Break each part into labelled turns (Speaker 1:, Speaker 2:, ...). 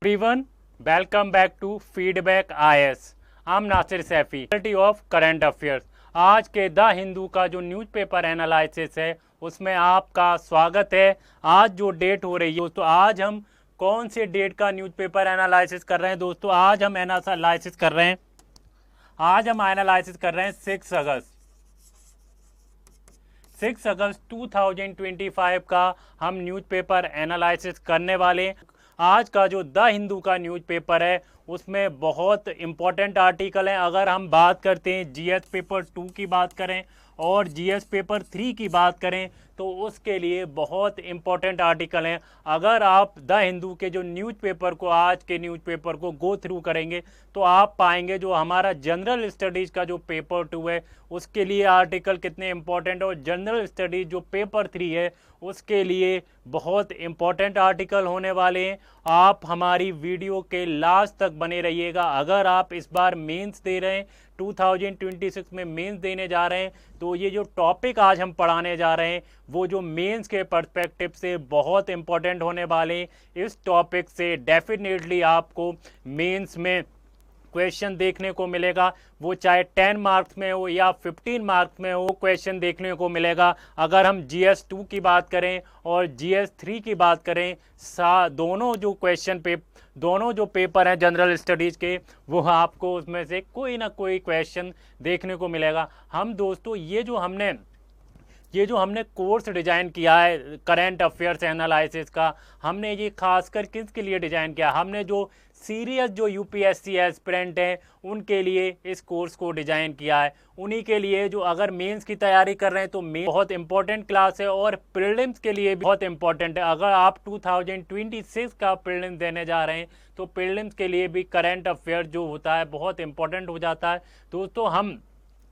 Speaker 1: Everyone, welcome back to Feedback IS. I'm Nasir Saifi, faculty of current affairs. आज के the Hindu का जो न्यूज़पेपर एनालिसिस है उसमें आपका स्वागत है। आज जो डेट हो रही है दोस्तों, आज हम कौन से डेट का न्यूज़पेपर एनालिसिस कर रहे हैं दोस्तों? आज हम एनालिसिस कर रहे हैं 6 अगस्त 2025 का हम न्यूज़पेपर एनालिसिस करने वाले हैं। आज का जो द हिंदू का न्यूज़पेपर है उसमें बहुत इंपॉर्टेंट आर्टिकल हैं। अगर हम बात करते हैं जीएस पेपर 2 की बात करें और जीएस पेपर 3 की बात करें तो उसके लिए बहुत इंपॉर्टेंट आर्टिकल हैं। अगर आप द हिंदू के जो न्यूज़पेपर को, आज के न्यूज़पेपर को गो थ्रू करेंगे तो आप पाएंगे जो हमारा जनरल स्टडीज़ का जो पेपर 2 है उसके लिए आर्टिकल कितने इंपॉर्टेंट है, और जनरल स्टडीज़ जो पेपर 3 है उसके लिए बहुत इंपॉर्टेंट आर्टिकल होने वाले हैं। आप हमारी वीडियो के लास्ट तक बने रहिएगा। अगर आप इस बार मेंस दे रहे हैं, 2026 में मेंस देने जा रहे हैं, तो ये जो टॉपिक आज हम पढ़ाने जा रहे हैं वो जो मेंस के पर्सपेक्टिव से बहुत इंपॉर्टेंट होने वाले हैं। इस टॉपिक से डेफिनेटली आपको मेंस में क्वेश्चन देखने को मिलेगा, वो चाहे 10 मार्क्स में हो या 15 मार्क्स में हो, क्वेश्चन देखने को मिलेगा। अगर हम जीएस 2 की बात करें और जीएस 3 की बात करें, दोनों जो पेपर हैं जनरल स्टडीज़ के, वो आपको उसमें से कोई ना कोई क्वेश्चन देखने को मिलेगा। हम दोस्तों ये जो हमने कोर्स डिज़ाइन किया है करंट अफेयर्स एनालिसिस का, हमने ये खासकर किसके लिए डिज़ाइन किया? हमने जो सीरियस जो यूपीएससी एस्पिरेंट हैं उनके लिए इस कोर्स को डिज़ाइन किया है। उन्हीं के लिए जो अगर मेंस की तैयारी कर रहे हैं तो मेंस बहुत इंपॉर्टेंट क्लास है और प्रीलिम्स के लिए भी बहुत इंपॉर्टेंट है। अगर आप 2026 का प्रीलिम्स देने जा रहे हैं तो प्रीलिम्स के लिए भी करंट अफेयर जो होता है बहुत इंपॉर्टेंट हो जाता है। दोस्तों हम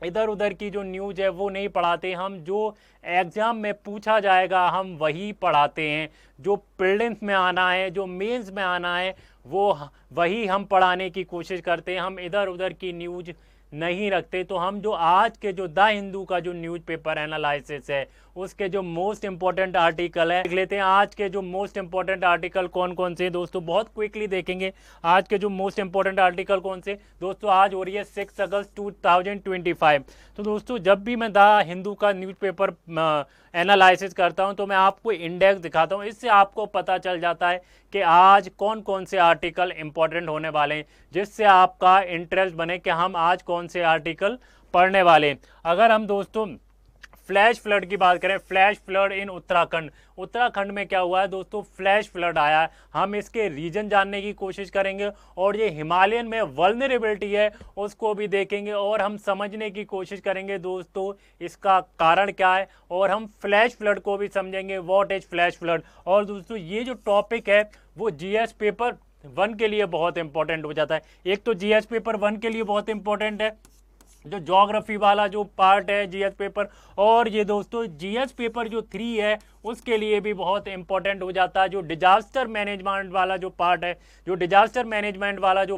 Speaker 1: इधर उधर की जो न्यूज़ है वो नहीं पढ़ाते, हम जो एग्ज़ाम में पूछा जाएगा हम वही पढ़ाते हैं। जो प्रीलिम्स में आना है, जो मेंस में आना है, वो वही हम पढ़ाने की कोशिश करते हैं। हम इधर उधर की न्यूज़ नहीं रखते। तो हम जो आज के जो द हिंदू का जो न्यूज़पेपर एनालिसिस है उसके जो मोस्ट इंपॉर्टेंट आर्टिकल है देख लेते हैं। आज के जो मोस्ट इंपॉर्टेंट आर्टिकल कौन कौन से दोस्तों, बहुत क्विकली देखेंगे आज के जो मोस्ट इंपॉर्टेंट आर्टिकल कौन से। दोस्तों आज हो रही है 6 अगस्त 2025। तो दोस्तों जब भी मैं द हिंदू का न्यूज़पेपर एनालिसिस करता हूं तो मैं आपको इंडेक्स दिखाता हूं। इससे आपको पता चल जाता है कि आज कौन कौन से आर्टिकल इंपॉर्टेंट होने वाले हैं, जिससे आपका इंटरेस्ट बने कि हम आज कौन से आर्टिकल पढ़ने वाले हैं। अगर हम दोस्तों फ्लैश फ्लड की बात करें, फ्लैश फ्लड इन उत्तराखंड में क्या हुआ है दोस्तों? फ्लैश फ्लड आया है। हम इसके रीजन जानने की कोशिश करेंगे और ये हिमालयन में वल्नरेबिलिटी है उसको भी देखेंगे और हम समझने की कोशिश करेंगे दोस्तों इसका कारण क्या है, और हम फ्लैश फ्लड को भी समझेंगे, व्हाट इज फ्लैश फ्लड। और दोस्तों ये जो टॉपिक है वो जीएस पेपर 1 के लिए बहुत इंपॉर्टेंट हो जाता है। एक तो जीएस पेपर 1 के लिए बहुत इंपॉर्टेंट है जो ज्योग्राफी वाला जो पार्ट है जीएस पेपर, और ये दोस्तों जीएस पेपर जो 3 है उसके लिए भी बहुत इंपॉर्टेंट हो जाता है। जो डिजास्टर मैनेजमेंट वाला जो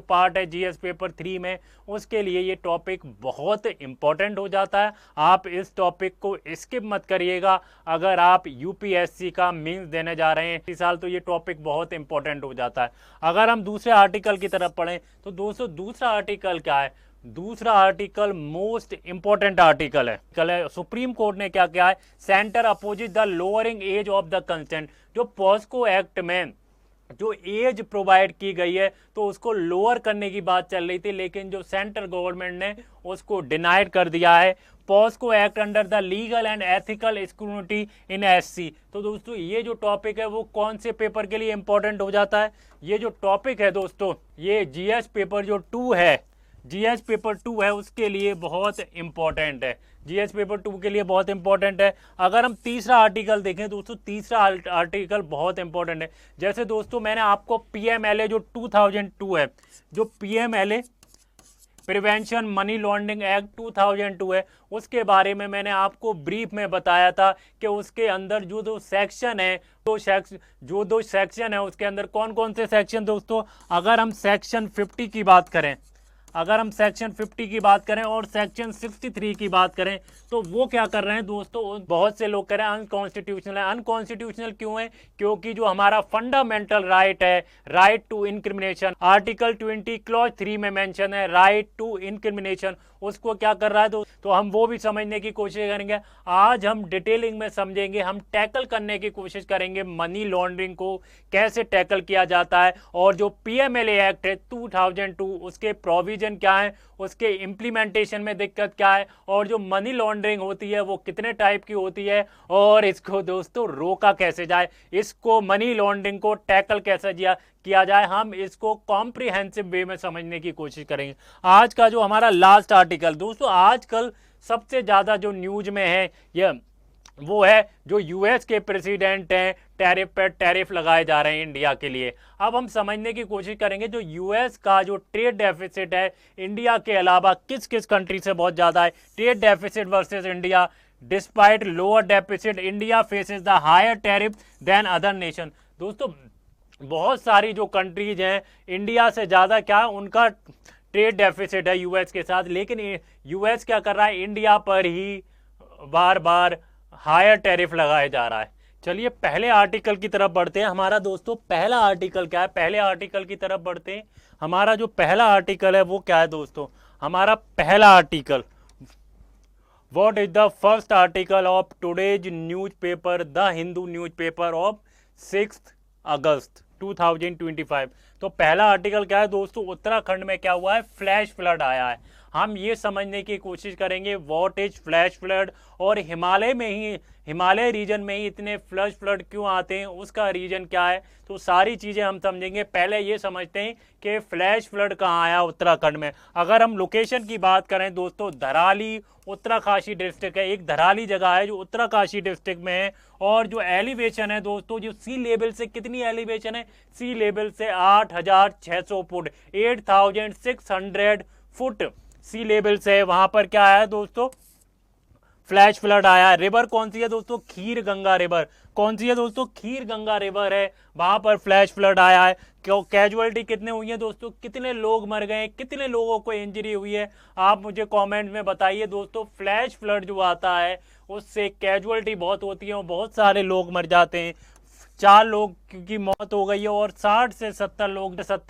Speaker 1: पार्ट है जीएस पेपर 3 में, उसके लिए ये टॉपिक बहुत इंपॉर्टेंट हो जाता है। आप इस टॉपिक को स्किप मत करिएगा अगर आप यूपीएससी का मेंस देने जा रहे हैं इस साल, तो ये टॉपिक बहुत इंपॉर्टेंट हो जाता है। अगर हम दूसरे आर्टिकल की तरफ पढ़ें तो दोस्तों दूसरा आर्टिकल क्या है? दूसरा आर्टिकल मोस्ट इंपॉर्टेंट आर्टिकल है। सुप्रीम कोर्ट ने क्या किया है? Centre opposite the lowering age of the consent. जो पॉस्को एक्ट में जो एज प्रोवाइड की गई है तो उसको लोअर करने की बात चल रही थी, लेकिन जो सेंट्रल गवर्नमेंट ने उसको डिनाइड कर दिया है। POCSO act under the legal and ethical scrutiny in SC. तो दोस्तों ये जो टॉपिक है वो कौन से पेपर के लिए इंपॉर्टेंट हो जाता है? ये जो टॉपिक है दोस्तों, ये जीएस पेपर जो 2 है, जीएस पेपर 2 है उसके लिए बहुत इंपॉर्टेंट है। जीएस पेपर 2 के लिए बहुत इंपॉर्टेंट है। अगर हम तीसरा आर्टिकल देखें दोस्तों, तीसरा आर्टिकल बहुत इंपॉर्टेंट है। जैसे दोस्तों मैंने आपको पीएमएलए जो 2002 है, जो PMLA prevention money laundering act 2002 है, उसके बारे में मैंने आपको ब्रीफ में बताया था कि उसके अंदर जो दो सेक्शन है उसके अंदर कौन कौन से सेक्शन दोस्तों। अगर हम सेक्शन 50 की बात करें, अगर हम सेक्शन 50 की बात करें और सेक्शन 63 की बात करें तो वो क्या कर रहे हैं दोस्तों, बहुत से लोग कह रहे हैं अनकॉन्स्टिट्यूशनल है। अनकॉन्स्टिट्यूशनल क्यों है? क्योंकि जो हमारा फंडामेंटल राइट है, right to incrimination, article 20 clause 3 में मेंशन है राइट टू इनक्रिमिनेशन, उसको क्या कर रहा है तो हम वो भी समझने की कोशिश करेंगे। आज हम डिटेलिंग में समझेंगे, हम टैकल करने की कोशिश करेंगे मनी लॉन्ड्रिंग को कैसे टैकल किया जाता है, और जो पीएमएलए एक्ट है 2002 उसके प्रोविजन क्या है, उसके इम्प्लीमेंटेशन में दिक्कत क्या है, और जो मनी लॉन्ड्रिंग होती है वो कितने टाइप की होती है, और इसको दोस्तों रोका कैसे जाए, इसको मनी लॉन्ड्रिंग को टैकल कैसे किया जाए, हम इसको कॉम्प्रिहेंसिव वे में समझने की कोशिश करेंगे। आज का जो हमारा लास्ट आर्टिकल दोस्तों, आजकल सबसे ज़्यादा जो न्यूज में है यह वो है जो यूएस के प्रेसिडेंट हैं, टैरिफ पर टैरिफ लगाए जा रहे हैं इंडिया के लिए। अब हम समझने की कोशिश करेंगे जो यूएस का जो ट्रेड डेफिसिट है इंडिया के अलावा किस किस कंट्री से बहुत ज़्यादा है। Trade deficit versus India, despite lower deficit India faces the higher tariff than other nation. दोस्तों बहुत सारी जो कंट्रीज हैं इंडिया से ज़्यादा क्या उनका ट्रेड डेफिसिट है यूएस के साथ, लेकिन यूएस क्या कर रहा है, इंडिया पर ही बार बार हायर टैरिफ लगाया जा रहा है। चलिए पहले आर्टिकल की तरफ बढ़ते हैं। हमारा दोस्तों पहला आर्टिकल क्या है, पहले आर्टिकल की तरफ बढ़ते हैं। हमारा जो पहला आर्टिकल है वो क्या है दोस्तों, हमारा पहला article, what is the first article of today's newspaper the Hindu newspaper of 6 अगस्त 2025। तो पहला आर्टिकल क्या है दोस्तों, उत्तराखंड में क्या हुआ है, फ्लैश फ्लड आया है। हम ये समझने की कोशिश करेंगे व्हाट इज फ्लैश फ्लड, और हिमालय रीजन में ही इतने फ्लैश फ्लड क्यों आते हैं, उसका रीजन क्या है, तो सारी चीज़ें हम समझेंगे। पहले ये समझते हैं कि फ्लैश फ्लड कहाँ आया उत्तराखंड में। अगर हम लोकेशन की बात करें दोस्तों, धराली उत्तरकाशी डिस्ट्रिक्ट है, एक धराली जगह है जो उत्तरकाशी डिस्ट्रिक्ट में है, और जो एलिवेशन है दोस्तों, जो सी लेवल से कितनी एलिवेशन है, सी लेवल से 8600 फुट, 8600 फुट सी लेवल से वहां पर क्या आया दोस्तों, फ्लैश फ्लड आया। रिवर कौन सी है दोस्तों, खीर गंगा रिवर। कौन सी है दोस्तों, खीर गंगा रिवर है, वहां पर फ्लैश फ्लड आया है। कैजुअलिटी कितने हुई है दोस्तों, कितने लोग मर गए, कितने लोगों को इंजरी हुई है, आप मुझे कमेंट में बताइए दोस्तों। फ्लैश फ्लड जो आता है उससे कैजुअलिटी बहुत होती है और बहुत सारे लोग मर जाते हैं। 4 लोग की मौत हो गई है और 60 से 70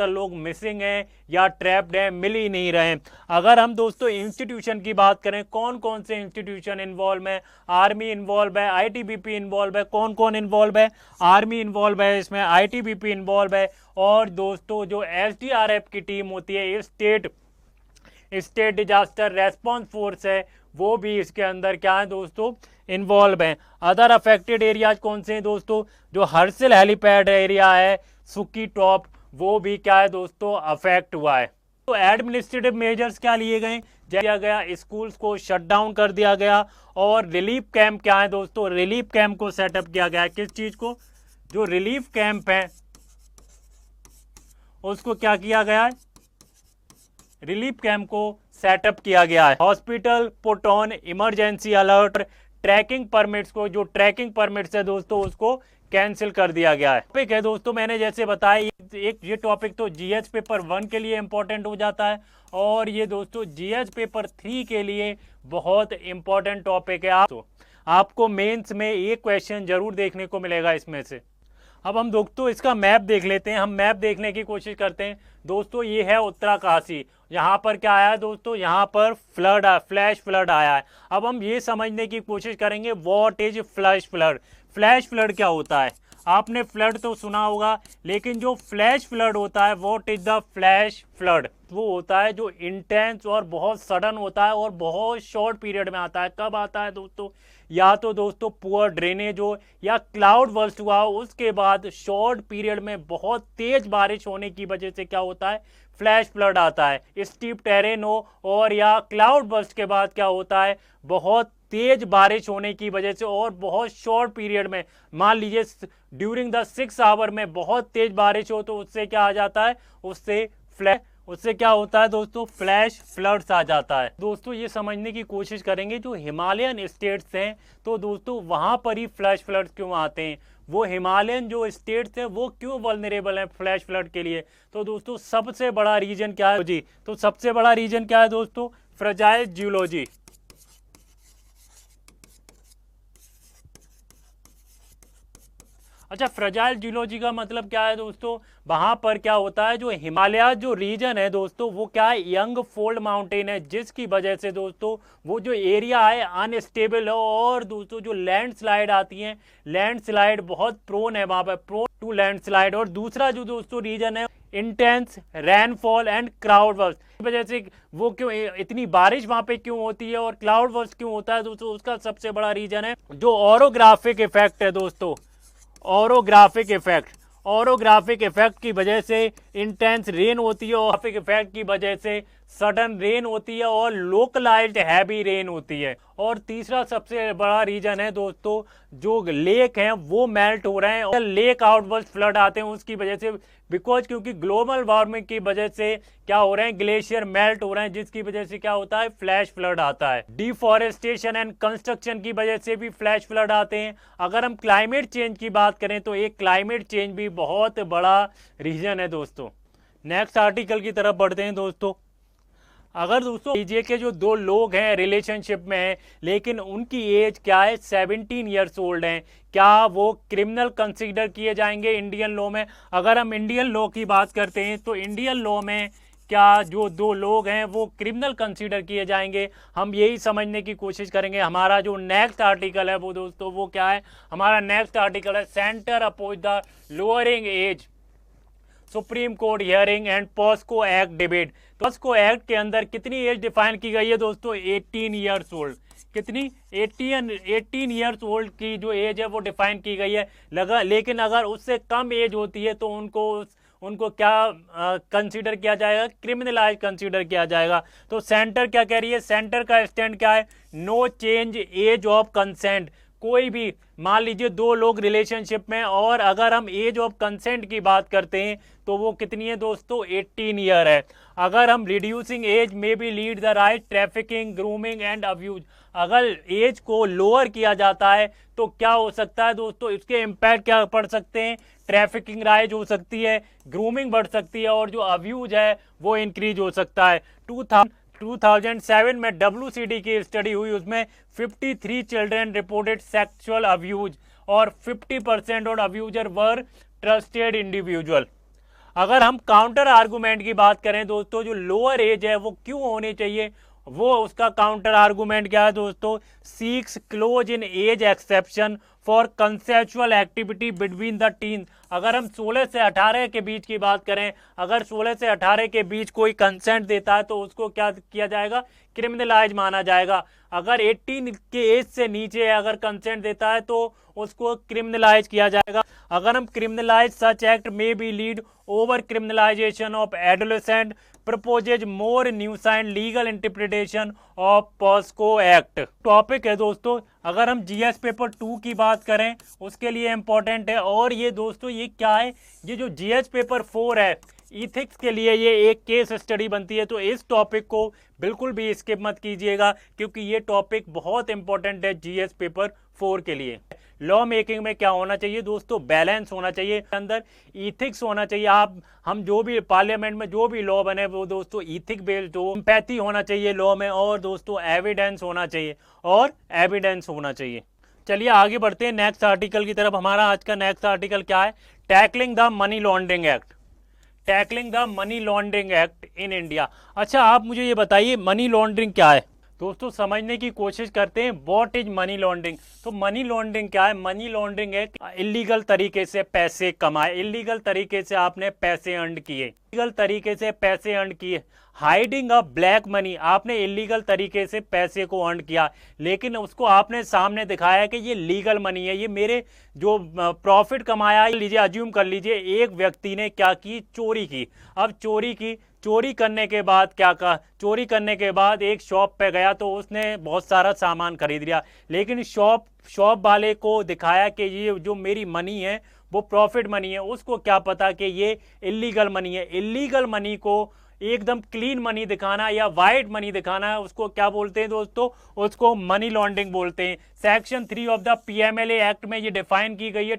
Speaker 1: लोग मिसिंग हैं या ट्रैप्ड हैं, मिल ही नहीं रहे। अगर हम दोस्तों इंस्टीट्यूशन की बात करें, कौन कौन से इंस्टीट्यूशन इन्वॉल्व है, आर्मी इन्वॉल्व है, आईटीबीपी इन्वॉल्व है। कौन कौन इन्वॉल्व है, आर्मी इन्वॉल्व है इसमें, आईटीबीपी इन्वॉल्व है, और दोस्तों जो एसडीआरएफ की टीम होती है, स्टेट डिजास्टर रेस्पॉन्स फोर्स है, वो भी इसके अंदर क्या है दोस्तों, इन्वॉल्व हैं। अदर अफेक्टेड एरियाज कौन से हैं दोस्तों, जो हर्सिल हेलीपैड एरिया है, सुक्की टॉप, वो भी क्या है दोस्तों, अफेक्ट हुआ है। तो एडमिनिस्ट्रेटिव मेजर्स क्या लिए गए, दिया गया, स्कूल्स को शट डाउन कर दिया गया, और रिलीफ कैंप क्या है दोस्तों, रिलीफ कैंप को सेटअप किया गया है। किस चीज को, जो रिलीफ कैंप है उसको क्या किया गया है, रिलीफ कैंप को सेटअप किया गया है। Hospital put on emergency alert, trekking permits को, जो ट्रैकिंग परमिट्स है दोस्तों उसको कैंसिल कर दिया गया है। टॉपिक है दोस्तों, मैंने जैसे बताया ये टॉपिक तो जीएच पेपर 1 के लिए इंपॉर्टेंट हो जाता है, और ये दोस्तों जीएच पेपर 3 के लिए बहुत इंपॉर्टेंट टॉपिक है। आपको मेंस में एक क्वेश्चन जरूर देखने को मिलेगा इसमें से। अब हम दोस्तों इसका मैप देख लेते हैं, हम मैप देखने की कोशिश करते हैं। दोस्तों ये है उत्तराकाशी, यहाँ पर क्या आया है दोस्तों, यहाँ पर फ्लैश फ्लड आया है। अब हम ये समझने की कोशिश करेंगे what is flash flood. Flash flood क्या होता है, आपने फ्लड तो सुना होगा, लेकिन जो फ्लैश फ्लड होता है, what is the flash flood, वो होता है जो इंटेंस और बहुत सडन होता है और बहुत शॉर्ट पीरियड में आता है। कब आता है दोस्तों, या तो दोस्तों पुअर ड्रेनेज हो या क्लाउड बर्स्ट हुआ हो, उसके बाद शॉर्ट पीरियड में बहुत तेज बारिश होने की वजह से क्या होता है, फ्लैश फ्लड आता है। स्टीप टेरेन हो और या क्लाउड बर्स्ट के बाद क्या होता है, बहुत तेज बारिश होने की वजह से और बहुत शॉर्ट पीरियड में, मान लीजिए ड्यूरिंग द 6 आवर में बहुत तेज बारिश हो, तो उससे क्या आ जाता है, उससे उससे क्या होता है दोस्तों, फ्लैश फ्लड्स आ जाता है। दोस्तों ये समझने की कोशिश करेंगे जो हिमालयन स्टेट्स हैं, तो दोस्तों वहाँ पर ही फ्लैश फ्लड्स क्यों आते हैं, वो हिमालयन जो स्टेट्स हैं वो क्यों वल्नरेबल हैं फ्लैश फ्लड के लिए। तो दोस्तों सबसे बड़ा रीजन क्या है जी, तो सबसे बड़ा रीजन क्या है दोस्तों, फ्रेजाइल जियोलॉजी। अच्छा, फ्रेजाइल जियोलॉजी का मतलब क्या है दोस्तों, वहां पर क्या होता है, जो हिमालय जो रीजन है दोस्तों वो क्या है, यंग फोल्ड माउंटेन है, जिसकी वजह से दोस्तों वो जो एरिया है अनस्टेबल है, और दोस्तों जो लैंडस्लाइड आती है, लैंडस्लाइड बहुत प्रोन है वहां पर, प्रोन टू लैंडस्लाइड। और दूसरा जो दोस्तों रीजन है, intense rainfall and cloud burst, की वजह से वो क्यों इतनी बारिश वहां पे क्यों होती है और क्लाउड बर्स्ट क्यों होता है दोस्तों, उसका सबसे बड़ा रीजन है जो ऑरोग्राफिक इफेक्ट है दोस्तों, ऑरोग्राफिक इफेक्ट। ऑरोग्राफिक इफेक्ट की वजह से इंटेंस रेन होती है, और इफेक्ट की वजह से सडन रेन होती है और लोकलाइज्ड हैवी रेन होती है। और तीसरा सबसे बड़ा रीजन है दोस्तों, जो लेक हैं वो मेल्ट हो रहे हैं और लेक आउटबर्स्ट फ्लड आते हैं उसकी वजह से, बिकॉज क्योंकि ग्लोबल वार्मिंग की वजह से क्या हो रहे हैं, ग्लेशियर मेल्ट हो रहे हैं, जिसकी वजह से क्या होता है, फ्लैश फ्लड आता है। डिफॉरेस्टेशन एंड कंस्ट्रक्शन की वजह से भी फ्लैश फ्लड आते हैं। अगर हम क्लाइमेट चेंज की बात करें तो एक क्लाइमेट चेंज भी बहुत बड़ा रीजन है दोस्तों। नेक्स्ट आर्टिकल की तरफ बढ़ते हैं दोस्तों। अगर दोस्तों लीजिए कि जो दो लोग हैं रिलेशनशिप में हैं, लेकिन उनकी एज क्या है, 17 ईयर्स ओल्ड हैं, क्या वो क्रिमिनल कंसीडर किए जाएंगे इंडियन लॉ में। अगर हम इंडियन लॉ की बात करते हैं तो इंडियन लॉ में क्या जो दो लोग हैं वो क्रिमिनल कंसीडर किए जाएंगे, हम यही समझने की कोशिश करेंगे। हमारा जो नेक्स्ट आर्टिकल है वो दोस्तों वो क्या है, हमारा नेक्स्ट आर्टिकल है centre oppose the lowering age supreme court hearing and POCSO act debate. POCSO act के अंदर कितनी एज डिफाइन की गई है दोस्तों, 18 ईयर्स ओल्ड। कितनी, 18 ईयर्स ओल्ड की जो एज है वो डिफाइन की गई है। लेकिन अगर उससे कम एज होती है तो उनको क्या कंसीडर किया जाएगा, क्रिमिनलाइज कंसीडर किया जाएगा। तो सेंटर क्या कह रही है, सेंटर का स्टैंड क्या है, no change age of consent. कोई भी मान लीजिए दो लोग रिलेशनशिप में, और अगर हम एज ऑफ कंसेंट की बात करते हैं तो वो कितनी है दोस्तों, 18 ईयर है। अगर हम रिड्यूसिंग एज में भी lead the right trafficking grooming and abuse, अगर एज को लोअर किया जाता है तो क्या हो सकता है दोस्तों, इसके इम्पैक्ट क्या पड़ सकते हैं, ट्रैफिकिंग राइज हो सकती है, ग्रूमिंग बढ़ सकती है, और जो अब्यूज है वो इंक्रीज हो सकता है। 2007 में WCD की स्टडी हुई, उसमें 53 चिल्ड्रन रिपोर्टेड सेक्सुअल अब्यूज और 50% of abuser were trusted individual. अगर हम काउंटर आर्गूमेंट की बात करें दोस्तों, जो लोअर एज है वो क्यों होनी चाहिए, वो उसका काउंटर आर्गूमेंट क्या है दोस्तों, seeks close in age exception for conceptual activity between the teen. अगर हम 16 से 18 के बीच की बात करें, अगर 16 से 18 के बीच कोई कंसेंट देता है तो उसको क्या किया जाएगा, क्रिमिनलाइज माना जाएगा। अगर 18 के एज से नीचे अगर कंसेंट देता है तो उसको क्रिमिनलाइज किया जाएगा। अगर हम क्रिमिनलाइज सच एक्ट में be lead over criminalisation of adolescent proposes more nuanced legal interpretation of POCSO act. Topic है दोस्तों, अगर हम जीएस पेपर 2 की बात करें उसके लिए इंपॉर्टेंट है। और ये दोस्तों ये क्या है, ये जो जीएस पेपर 4 है इथिक्स के लिए ये एक केस स्टडी बनती है, तो इस टॉपिक को बिल्कुल भी स्किप मत कीजिएगा क्योंकि ये टॉपिक बहुत इंपॉर्टेंट है जीएस पेपर 4 के लिए। लॉ मेकिंग में क्या होना चाहिए दोस्तों, बैलेंस होना चाहिए, अंदर इथिक्स होना चाहिए। हम जो भी पार्लियामेंट में जो भी लॉ बने वो दोस्तों इथिक बेस्ड हो, एम्पैथी होना चाहिए लॉ में, और दोस्तों एविडेंस होना चाहिए, और एविडेंस होना चाहिए। चलिए आगे बढ़ते हैं नेक्स्ट आर्टिकल की तरफ। हमारा आज का नेक्स्ट आर्टिकल क्या है, tackling the money laundering act. Tackling the money laundering act in India. अच्छा आप मुझे ये बताइए मनी लॉन्ड्रिंग क्या है दोस्तों, समझने की कोशिश करते हैं व्हाट इज मनी लॉन्ड्रिंग। तो मनी लॉन्ड्रिंग क्या है, मनी लॉन्ड्रिंग है इलीगल तरीके से पैसे कमाए, इलीगल तरीके से आपने पैसे अर्न किए, इलीगल तरीके से पैसे अर्न किए। हाइडिंग अ ब्लैक मनी, आपने इलीगल तरीके से पैसे को अर्न किया लेकिन उसको आपने सामने दिखाया कि ये लीगल मनी है, ये मेरे जो प्रॉफिट कमाया, लीजिए अज्यूम कर लीजिए एक व्यक्ति ने क्या की, चोरी की। अब चोरी करने के बाद क्या कहा, चोरी करने के बाद एक शॉप पे गया तो उसने बहुत सारा सामान खरीद लिया, लेकिन शॉप वाले को दिखाया कि ये जो मेरी मनी है वो प्रॉफिट मनी है। उसको क्या पता कि ये इलीगल मनी है। इलीगल मनी को एकदम क्लीन मनी दिखाना या वाइट मनी दिखाना है, उसको क्या बोलते हैं दोस्तों, उसको मनी लॉन्ड्रिंग बोलते हैं। Section 3 of the PMLA act में ये डिफाइन की गई है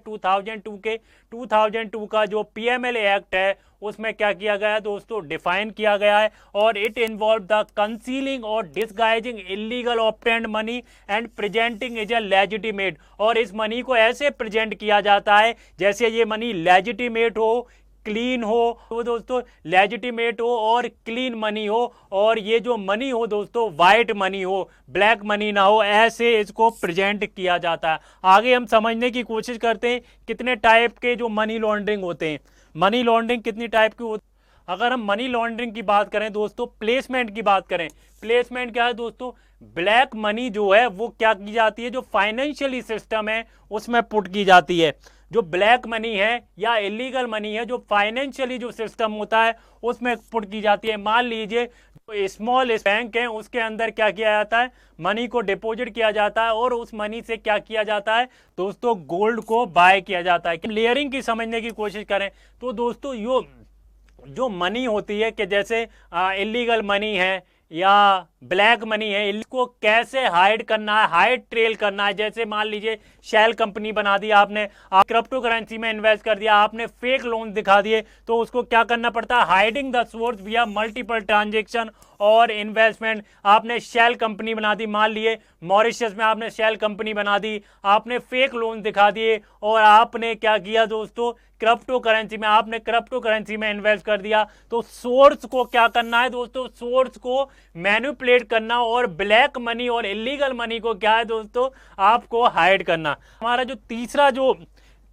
Speaker 1: 2002 का जो पीएमएलए एक्ट है उसमें क्या किया गया है दोस्तों, डिफाइन किया गया है। और इट इन्वॉल्व द कंसीलिंग और disguising illegal obtained money and presenting is a legitimate. और इस मनी को ऐसे प्रेजेंट किया जाता है जैसे ये मनी लेजिटिमेट हो, क्लीन हो, तो दोस्तों लेजिटिमेट हो और क्लीन मनी हो, और ये जो मनी हो दोस्तों वाइट मनी हो, ब्लैक मनी ना हो, ऐसे इसको प्रेजेंट किया जाता है। आगे हम समझने की कोशिश करते हैं कितने टाइप के जो मनी लॉन्ड्रिंग होते हैं, मनी लॉन्ड्रिंग कितनी टाइप की होती है। अगर हम मनी लॉन्ड्रिंग की बात करें दोस्तों, प्लेसमेंट की बात करें, प्लेसमेंट क्या है दोस्तों, ब्लैक मनी जो है वो क्या की जाती है, जो फाइनेंशियली सिस्टम है उसमें पुट की जाती है। जो ब्लैक मनी है या इलीगल मनी है जो फाइनेंशियली जो सिस्टम होता है उसमें पुट की जाती है। मान लीजिए जो स्मॉल बैंक है उसके अंदर क्या किया जाता है, मनी को डिपॉजिट किया जाता है और उस मनी से क्या किया जाता है दोस्तों, गोल्ड को बाय किया जाता है। लेयरिंग की समझने की कोशिश करें तो दोस्तों जो मनी होती है कि जैसे इलीगल मनी है या ब्लैक मनी है, इसको कैसे हाइड करना है, हाइड ट्रेल करना है। जैसे मान लीजिए शेल कंपनी बना दी आपने, आप क्रिप्टो करेंसी में इन्वेस्ट कर दिया, आपने फेक लोन दिखा दिए, तो उसको क्या करना पड़ता है, हाइडिंग द सोर्स विया मल्टीपल ट्रांजेक्शन और इन्वेस्टमेंट। आपने शेल कंपनी बना दी, मान लिए मॉरिशस में आपने शेल कंपनी बना दी, आपने फेक लोन दिखा दिए और आपने क्या किया दोस्तों, क्रिप्टो करेंसी में, आपने क्रिप्टो करेंसी में इन्वेस्ट कर दिया। तो सोर्स को क्या करना है दोस्तों, सोर्स को मैनिपुलेट करना और ब्लैक मनी और इलीगल मनी को क्या है दोस्तों, आपको हाइड करना। हमारा जो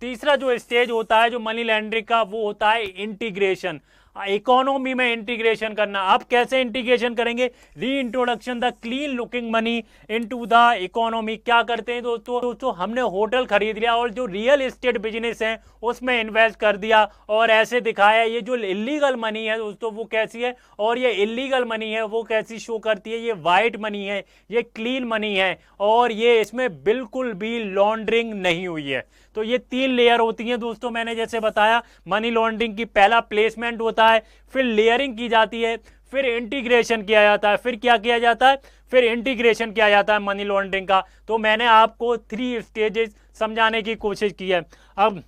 Speaker 1: तीसरा जो स्टेज होता है जो मनी लॉन्ड्रिंग का, वो होता है इंटीग्रेशन, इकोनॉमी में इंटीग्रेशन करना। आप कैसे इंटीग्रेशन करेंगे, री introduction the clean looking money into the economy. क्या करते हैं दोस्तों हमने होटल खरीद लिया और जो रियल एस्टेट बिजनेस है उसमें इन्वेस्ट कर दिया और ऐसे दिखाया ये जो इलीगल मनी है दोस्तों वो कैसी है, और ये इलीगल मनी है वो कैसी शो करती है, ये वाइट मनी है, ये क्लीन मनी है और ये इसमें बिल्कुल भी लॉन्ड्रिंग नहीं हुई है। तो ये 3 लेयर होती हैं दोस्तों, मैंने जैसे बताया मनी लॉन्ड्रिंग की, पहला प्लेसमेंट होता है, फिर लेयरिंग की जाती है, फिर इंटीग्रेशन किया जाता है, फिर क्या किया जाता है, फिर इंटीग्रेशन किया जाता है मनी लॉन्ड्रिंग का। तो मैंने आपको 3 स्टेजेस समझाने की कोशिश की है। अब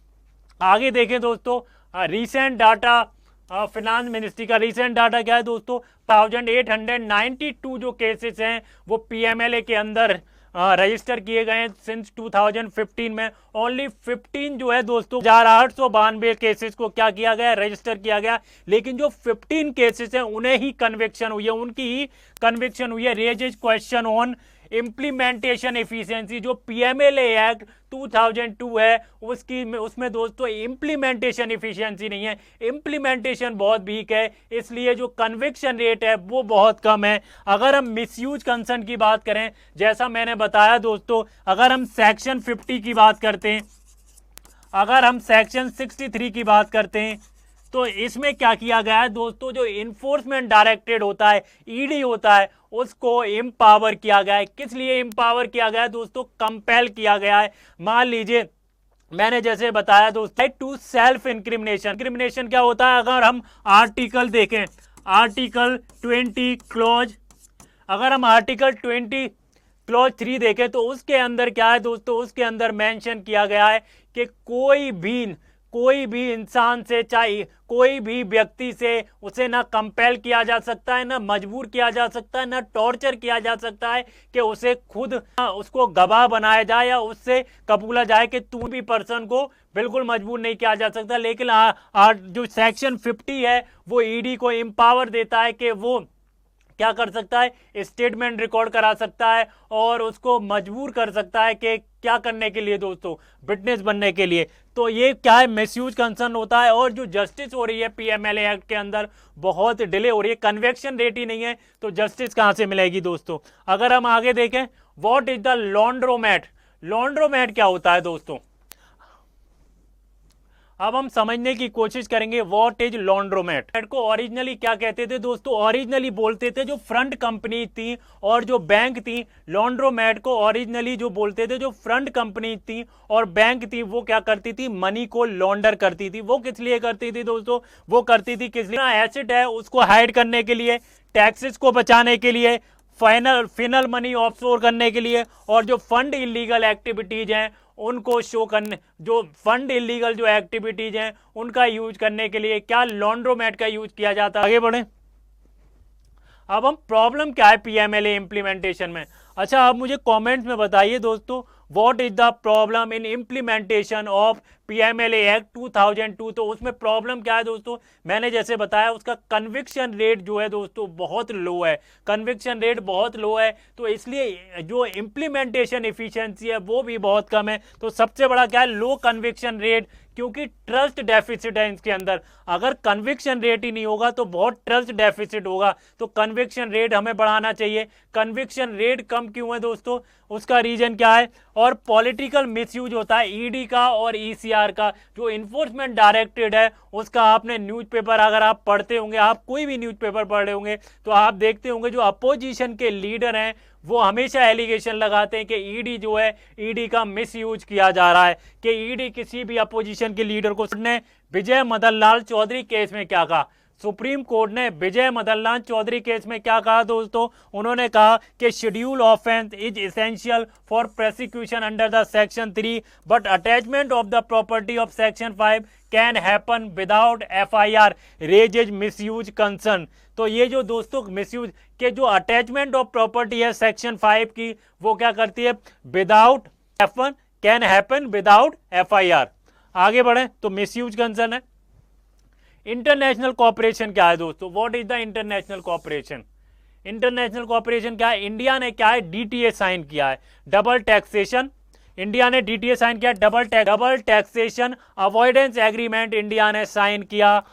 Speaker 1: आगे देखें दोस्तों, रिसेंट डाटा, फिनांस मिनिस्ट्री का रिसेंट डाटा क्या है दोस्तों, 1892 जो केसेस हैं वो पीएमएलए के अंदर रजिस्टर किए गए हैं सिंस 2015 में। ओनली 15 जो है दोस्तों 1892 केसेस को क्या किया गया, रजिस्टर किया गया, लेकिन जो 15 केसेस हैं उन्हें ही कन्विक्शन हुई है, उनकी ही कन्विक्शन हुई है। Raises question on implementation efficiency. जो पीएमएलए एक्ट 2002 है उसमें दोस्तों इम्प्लीमेंटेशन एफिशिएंसी नहीं है, इम्प्लीमेंटेशन बहुत वीक है, इसलिए जो कन्विक्शन रेट है वो बहुत कम है। अगर हम मिसयूज कंसर्न की बात करें, जैसा मैंने बताया दोस्तों, अगर हम सेक्शन 50 की बात करते हैं, अगर हम सेक्शन 63 की बात करते हैं, तो इसमें क्या किया गया है दोस्तों, जो इन्फोर्समेंट डायरेक्टरेट होता है, ईडी होता है, उसको एम्पावर किया गया है। किस लिए एम्पावर किया गया है दोस्तों, कंपेल किया गया है। मान लीजिए मैंने जैसे बताया दोस्तों, टू सेल्फ इंक्रिमिनेशन। इंक्रिमिनेशन क्या होता है, अगर हम आर्टिकल देखें, आर्टिकल 20 क्लॉज, अगर हम आर्टिकल 20 क्लॉज 3 देखें तो उसके अंदर क्या है दोस्तों, उसके अंदर मेंशन किया गया है कि कोई भी इंसान से, चाहे कोई भी व्यक्ति से, उसे ना कंपेल किया जा सकता है, ना मजबूर किया जा सकता है, ना टॉर्चर किया जा सकता है कि उसे खुद उसको गवाह बनाया जाए या उससे कबूला जाए कि तू भी पर्सन को बिल्कुल मजबूर नहीं किया जा सकता। लेकिन जो सेक्शन 50 है वो ईडी को एम्पावर देता है कि वो क्या कर सकता है, स्टेटमेंट रिकॉर्ड करा सकता है और उसको मजबूर कर सकता है कि क्या करने के लिए दोस्तों, विटनेस बनने के लिए। तो ये क्या है, मिसयूज कंसर्न होता है। और जो जस्टिस हो रही है पीएमएलए एक्ट के अंदर बहुत डिले हो रही है, कन्वेक्शन रेट ही नहीं है, तो जस्टिस कहां से मिलेगी दोस्तों। अगर हम आगे देखें, what is the laundromat, laundromat क्या होता है दोस्तों। अब हम समझने की कोशिश करेंगे व्हाट इज लॉन्ड्रोमेट को ओरिजिनली क्या कहते थे दोस्तों। ओरिजिनली बोलते थे जो फ्रंट कंपनी थी और जो बैंक थी, लॉन्ड्रोमेट को ओरिजिनली जो बोलते थे जो फ्रंट कंपनी थी और बैंक थी, वो क्या करती थी, मनी को लॉन्डर करती थी। वो किस लिए करती थी दोस्तों, वो करती थी किस लिए, एसेट है उसको हाइड करने के लिए, टैक्सेस को बचाने के लिए, फिनल मनी ऑफशोर करने के लिए, और जो फंड इलीगल एक्टिविटीज हैं उनको शो करने, जो फंड इलीगल जो एक्टिविटीज हैं उनका यूज करने के लिए क्या लॉन्ड्रोमेट का यूज किया जाता है। आगे बढ़े। अब हम प्रॉब्लम क्या है पीएमएलए इंप्लीमेंटेशन में। अच्छा, आप मुझे कमेंट्स में बताइए दोस्तों, what is the problem in implementation of PMLA act 2002। तो उसमें प्रॉब्लम क्या है दोस्तों, मैंने जैसे बताया उसका कन्विक्शन रेट जो है दोस्तों बहुत लो है, कन्विक्शन रेट बहुत लो है, तो इसलिए जो इंप्लीमेंटेशन इफिशिएंसी है वो भी बहुत कम है। तो सबसे बड़ा क्या है, लो कन्विक्शन रेट, क्योंकि ट्रस्ट डेफिसिट है इसके अंदर। अगर कन्विक्शन रेट ही नहीं होगा तो बहुत ट्रस्ट डेफिसिट होगा, तो कन्विक्शन रेट हमें बढ़ाना चाहिए। कन्विक्शन रेट कम क्यों है दोस्तों, उसका रीजन क्या है, और पॉलिटिकल मिसयूज होता है ईडी का और ईसीआर का। जो इन्फोर्समेंट डायरेक्टरेट है उसका आपने न्यूज़पेपर अगर आप पढ़ते होंगे, आप कोई भी न्यूज़पेपर पढ़ रहे होंगे तो आप देखते होंगे जो अपोजिशन के लीडर हैं वो हमेशा एलिगेशन लगाते हैं कि ईडी जो है, ईडी का मिसयूज किया जा रहा है, कि ईडी किसी भी अपोजिशन के लीडर को। ने विजय मदन लाल चौधरी केस में क्या कहा, सुप्रीम कोर्ट ने विजय मदन लाल चौधरी केस में क्या कहा दोस्तों, उन्होंने कहा कि schedule offence is essential for prosecution under the section 3 but attachment of the property of section 5 can happen without FIR raises misuse concern. तो ये जो दोस्तों मिसयूज के जो अटैचमेंट ऑफ प्रॉपर्टी है सेक्शन 5 की, वो क्या करती है, without can happen without FIR. आगे बढ़े तो मिसयूज कंसर्न है। इंटरनेशनल कॉपरेशन क्या है दोस्तों, what is the international cooperation. International cooperation क्या है, इंडिया ने क्या है, डीटीए साइन किया है, डबल टैक्सेशन, इंडिया ने डीटीए साइन किया, double taxation avoidance agreement India ने साइन किया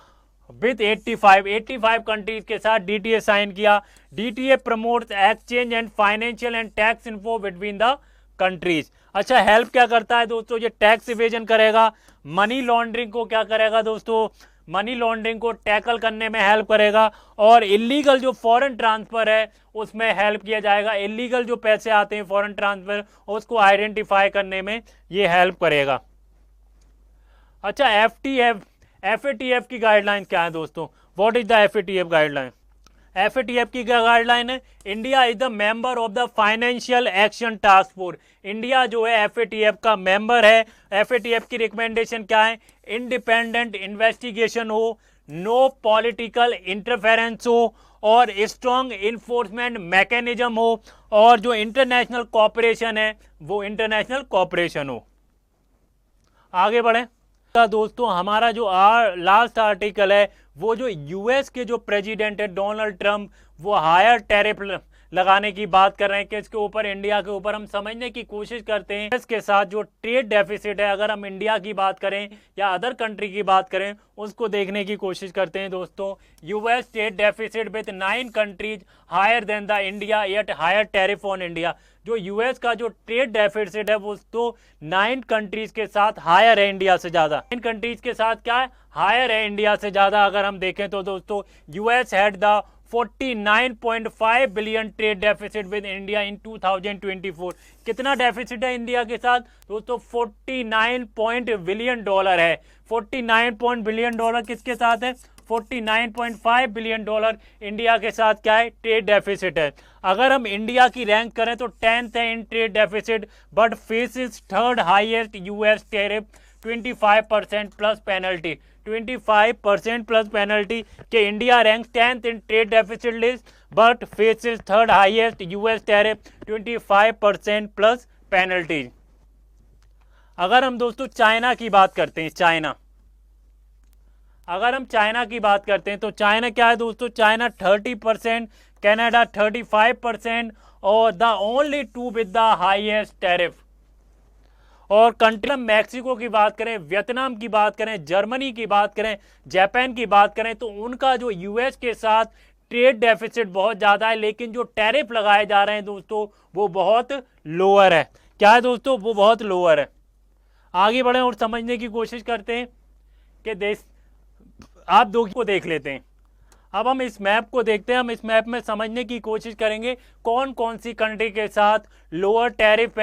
Speaker 1: विद 85 कंट्रीज के साथ डीटीए साइन किया। DTA promotes exchange and financial and tax info between the countries. अच्छा, हेल्प क्या करता है दोस्तों, ये टैक्स इवेजन करेगा, मनी लॉन्ड्रिंग को क्या करेगा दोस्तों, मनी लॉन्ड्रिंग को टैकल करने में हेल्प करेगा, और इलीगल जो फॉरेन ट्रांसफर है उसमें हेल्प किया जाएगा। इलीगल जो पैसे आते हैं फॉरेन ट्रांसफर उसको आइडेंटिफाई करने में ये हेल्प करेगा। अच्छा, एफएटीएफ की गाइडलाइन क्या है दोस्तों, what is the FATF guideline. FATF की क्या गाइडलाइन है, India is the member of the financial action task force. India जो है एफएटीएफ का मेंबर है। एफएटीएफ की रिकमेंडेशन क्या है, इंडिपेंडेंट इन्वेस्टिगेशन हो, नो पॉलिटिकल इंटरफेरेंस हो, और स्ट्रॉन्ग इन्फोर्समेंट मैकेनिज्म हो, और जो इंटरनेशनल कॉपरेशन है वो इंटरनेशनल कॉपरेशन हो। आगे बढ़े दोस्तों, हमारा जो लास्ट आर्टिकल है वो जो यूएस के जो प्रेसिडेंट है डोनाल्ड ट्रंप, वो हायर टैरिफ लगाने की बात कर रहे हैं किसके ऊपर, इंडिया के ऊपर। हम समझने की कोशिश करते हैं इसके साथ जो ट्रेड डेफिसिट है, अगर हम इंडिया की बात करें या अदर कंट्री की बात करें उसको देखने की कोशिश करते हैं दोस्तों। US trade deficit with 9 countries higher than the India yet higher tariff on India. जो यूएस का जो ट्रेड डेफिसिट है वो तो 9 कंट्रीज के साथ हायर है इंडिया से ज्यादा। 9 कंट्रीज के साथ क्या है, हायर है इंडिया से ज्यादा। अगर हम देखें तो दोस्तों US had the 49.5 billion trade deficit with India in 2024। कितना डेफिसिट है इंडिया के साथ दोस्तों, 49 बिलियन डॉलर है। 49 बिलियन डॉलर किसके साथ है, 49.5 बिलियन डॉलर इंडिया के साथ क्या है, ट्रेड डेफिसिट है। अगर हम इंडिया की रैंक करें तो 10th है in trade deficit, but faces 3rd highest US tariff 25% plus penalty. 25% plus penalty के India rank 10th in trade deficit list, but faces 3rd highest US tariff 25% plus penalty. अगर हम दोस्तों China की बात करते हैं, अगर हम चाइना की बात करते हैं तो चाइना क्या है दोस्तों, चाइना 30%, कनाडा 35%, और the only 2 with the highest tariff. और कंट्री मैक्सिको की बात करें, वियतनाम की बात करें, जर्मनी की बात करें, जापान की बात करें, तो उनका जो यूएस के साथ ट्रेड डेफिसिट बहुत ज़्यादा है, लेकिन जो टैरिफ लगाए जा रहे हैं दोस्तों वो बहुत लोअर है। क्या है दोस्तों, वो बहुत लोअर है। आगे बढ़ें और समझने की कोशिश करते हैं के देश आप दो को देख लेते हैं। अब हम इस मैप को देखते हैं, हम इस मैप में समझने की कोशिश करेंगे कौन कौन सी कंट्री के साथ लोअर टैरिफ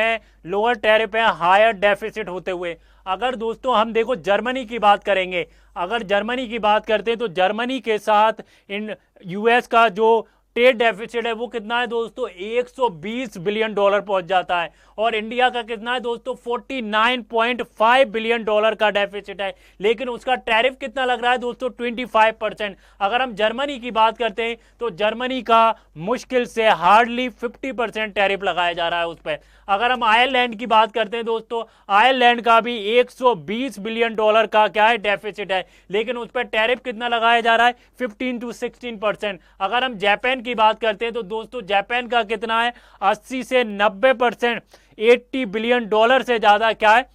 Speaker 1: है हायर डेफिसिट होते हुए। अगर दोस्तों हम देखो जर्मनी की बात करेंगे, अगर जर्मनी की बात करते हैं तो जर्मनी के साथ इन यूएस का जो ट्रेड डेफिसिट है वो कितना है दोस्तों, 120 बिलियन डॉलर पहुंच जाता है। और इंडिया का कितना है दोस्तों, 49.5 बिलियन डॉलर का डेफिसिट है, लेकिन उसका टैरिफ कितना लग रहा है दोस्तों, 25%। अगर हम जर्मनी की बात करते हैं तो जर्मनी का मुश्किल से हार्डली 50% टैरिफ लगाया जा रहा है उस पर। अगर हम आयरलैंड की बात करते हैं दोस्तों, आयरलैंड का भी 120 बिलियन डॉलर का क्या है, डेफिसिट है, लेकिन उस पर टैरिफ कितना लगाया जा रहा है, 15 to 16%। अगर हम जापान की बात करते हैं तो दोस्तों जापान का कितना है, 80 से 90%, 80 बिलियन डॉलर से ज्यादा क्या है,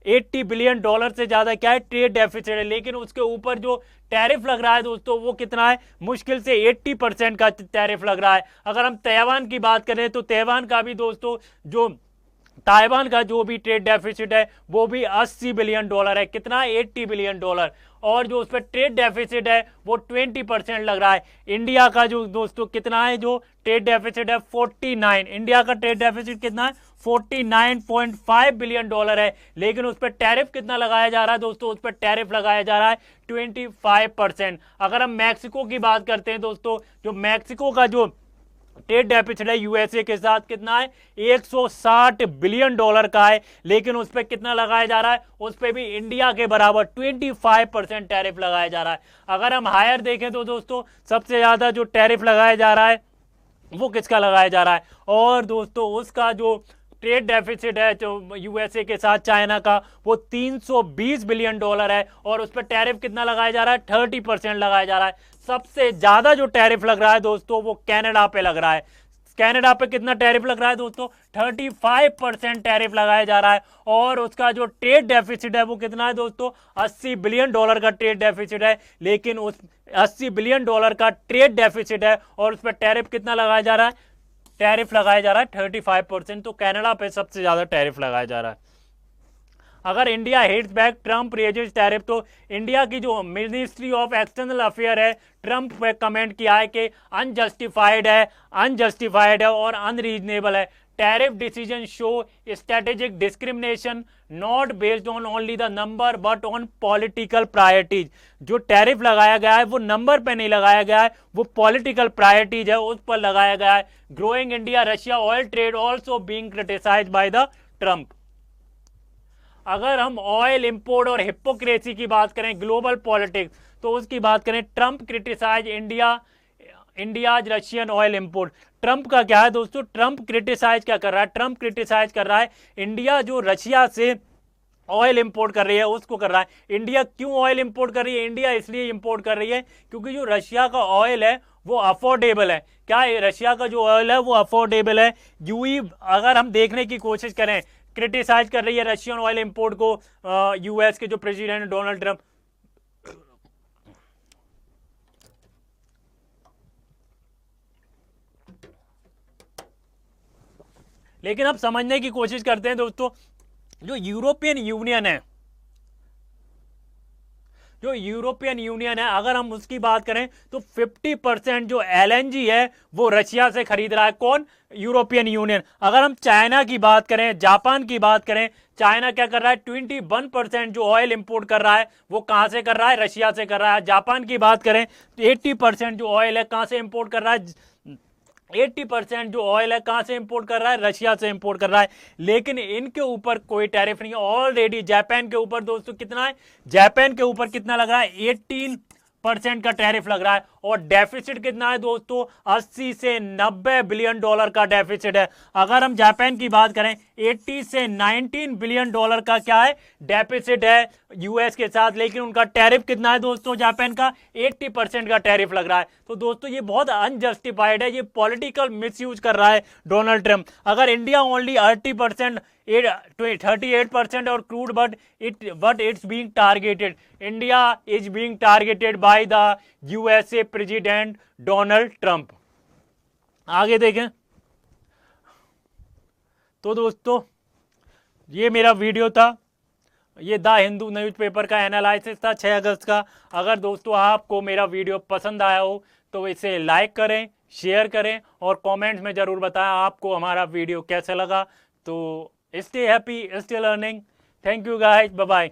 Speaker 1: 80 बिलियन डॉलर से ज्यादा क्या है, ट्रेड डेफिसिट है, लेकिन उसके ऊपर जो टैरिफ लग रहा है दोस्तों वो कितना है, मुश्किल से 80% का टैरिफ लग रहा है। अगर हम ताइवान की बात करें तो ताइवान का भी दोस्तों जो ताइवान का जो भी ट्रेड डेफिसिट है वो भी 80 बिलियन डॉलर है, कितना है, 80 बिलियन डॉलर, और जो उस पर ट्रेड डेफिसिट है वो 20% लग रहा है। इंडिया का जो दोस्तों कितना है, जो ट्रेड डेफिसिट है 49, इंडिया का ट्रेड डेफिसिट कितना है, 49.5 बिलियन डॉलर है, लेकिन उस पर टैरिफ कितना लगाया जा रहा है दोस्तों, उस पर टैरिफ लगाया जा रहा है 25%। अगर हम मैक्सिको की बात करते हैं दोस्तों, जो मैक्सिको का जो ट्रेड डेफिसिट है यूएसए के साथ कितना है, 160 बिलियन डॉलर का है, लेकिन उस पर कितना लगाया जा रहा है, उस पर भी इंडिया के बराबर 25% टैरिफ लगाया जा रहा है। अगर हम हायर देखें तो दोस्तों सबसे ज्यादा जो टैरिफ लगाया जा रहा है वो किसका लगाया जा रहा है, और दोस्तों उसका जो ट्रेड डेफिसिट है जो यूएसए के साथ चाइना का वो 320 बिलियन डॉलर है, और उस पर टैरिफ कितना लगाया जा रहा है, 30% लगाया जा रहा है। सबसे ज्यादा जो टैरिफ लग रहा है दोस्तों वो कनाडा पे लग रहा है। कनाडा पे कितना टैरिफ लग रहा है दोस्तों, 35% टैरिफ लगाया जा रहा है, और उसका जो ट्रेड डेफिसिट है वो कितना है दोस्तों, 80 बिलियन डॉलर का ट्रेड डेफिसिट है, लेकिन उस 80 बिलियन डॉलर का ट्रेड डेफिसिट है और उस पर टैरिफ कितना लगाया जा रहा है, टैरिफ लगाया जा रहा है 35%। तो कनाडा पे सबसे ज्यादा टैरिफ लगाया जा रहा है। अगर India hits back Trump raises tariff, तो इंडिया की जो मिनिस्ट्री ऑफ एक्सटर्नल अफेयर है ट्रम्प पे कमेंट किया है कि अनजस्टिफाइड है और अनरीजनेबल है। Tariff decision show strategic discrimination not based on only the number but on political priorities. जो टैरिफ लगाया गया है वो नंबर पे नहीं लगाया गया है, वो पॉलिटिकल प्रायोरिटीज है उस पर लगाया गया है। Growing India Russia oil trade also being criticised by the Trump. अगर हम ऑयल इंपोर्ट और हिपोक्रेसी की बात करें, ग्लोबल पॉलिटिक्स, तो उसकी बात करें, Trump criticise India Russian oil import. Trump का क्या है दोस्तों, ट्रम्प क्रिटिसाइज क्या कर रहा है, ट्रम्प क्रिटिसाइज कर रहा है इंडिया जो रशिया से ऑयल इंपोर्ट कर रही है उसको कर रहा है। इंडिया क्यों ऑयल इंपोर्ट कर रही है, इंडिया इसलिए इंपोर्ट कर रही है क्योंकि जो रशिया का ऑयल है वो अफोर्डेबल है। क्या है, रशिया का जो ऑयल है वो अफोर्डेबल है। यूई अगर हम देखने की कोशिश करें, क्रिटिसाइज कर रही है रशियन ऑयल इंपोर्ट को यूएस के जो प्रेसिडेंट डोनाल्ड ट्रंप। लेकिन अब समझने की कोशिश करते हैं दोस्तों, जो यूरोपियन यूनियन है अगर हम उसकी बात करें तो 50% जो एलएनजी है वो रशिया से खरीद रहा है। कौन, यूरोपियन यूनियन। अगर हम चाइना की बात करें, जापान की बात करें, चाइना क्या कर रहा है, 21% जो ऑयल इंपोर्ट कर रहा है वो कहां से कर रहा है, रशिया से कर रहा है। जापान की बात करें तो 80% जो ऑयल है कहां से इंपोर्ट कर रहा है, 80% जो ऑयल है कहां से इंपोर्ट कर रहा है, रशिया से इंपोर्ट कर रहा है। लेकिन इनके ऊपर कोई टैरिफ नहीं है ऑलरेडी। जापान के ऊपर दोस्तों कितना है, जापान के ऊपर कितना लग रहा है, 18% का टैरिफ लग रहा है, और डेफिसिट कितना है दोस्तों, 80 से 90 बिलियन डॉलर का डेफिसिट है। अगर हम जापान की बात करें 80 से 19 बिलियन डॉलर का क्या है, डेफिसिट है यूएस के साथ, लेकिन उनका टैरिफ कितना है दोस्तों, जापान का 80% का टैरिफ लग रहा है। तो दोस्तों ये बहुत अनजस्टिफाइड है, ये पॉलिटिकल मिसयूज कर रहा है डोनाल्ड ट्रंप। अगर इंडिया ओनली 38% और crude but it's being targeted, India is being targeted by the USA president Donald Trump. आगे देखें तो दोस्तों ये मेरा वीडियो था, ये द हिंदू न्यूज़पेपर का एनालिसिस था 6 अगस्त का। अगर दोस्तों आपको मेरा वीडियो पसंद आया हो तो इसे लाइक करें, शेयर करें और कमेंट्स में ज़रूर बताएं आपको हमारा वीडियो कैसा लगा। तो stay happy, stay learning. Thank you guys, bye bye.